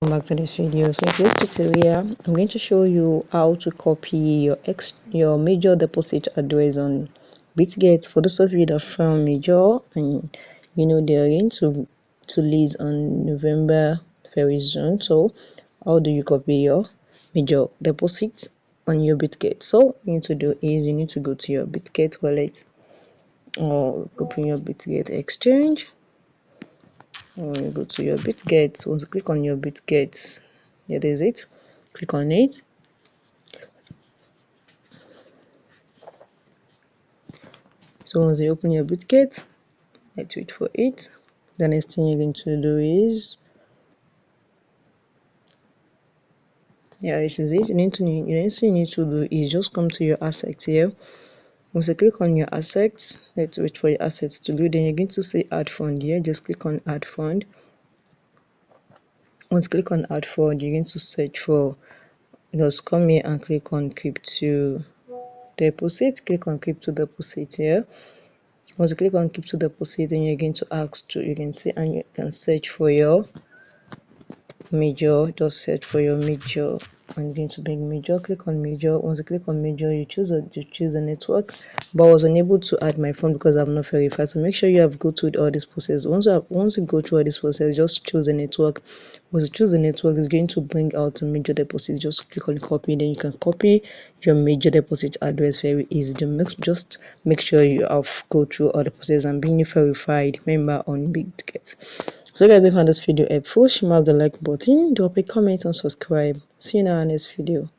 Welcome back to this video. So in this tutorial, I'm going to show you how to copy your major deposit address on Bitget. For those of you that found major and they're going to lease on November very soon. So how do you copy your major deposit on your Bitget? So what you need to do is you need to go to your Bitget wallet or open your Bitget Exchange. You go to your Bitget. Once you click on your Bitget, there is it. Click on it. So once you open your Bitget, let's wait for it. The next thing you're going to do is, this is it. The next thing you need to do is just come to your assets here. Once you click on your assets, let's wait for your assets to do. Then you're going to say add fund here. Just click on add fund. Once you click on add fund, you're going to search for, just come here and click on crypto deposit. Click on crypto deposit here. Once you click on crypto deposit, then you're going to ask to, you can see, and you can search for your major. Just search for your major. I'm going to bring major. Click on major. Once you click on major, you choose a network. But I was unable to add my phone because I'm not verified. So make sure you have go through all this process. Once you go through all this process, just choose a network. Once you choose a network, it's going to bring out a major deposit. Just click on copy. Then you can copy your major deposit address very easy. Just make sure you have go through all the process and being verified member on Bitget. So guys, if you found this video helpful, smash the like button, drop a comment and subscribe. See you in our next video.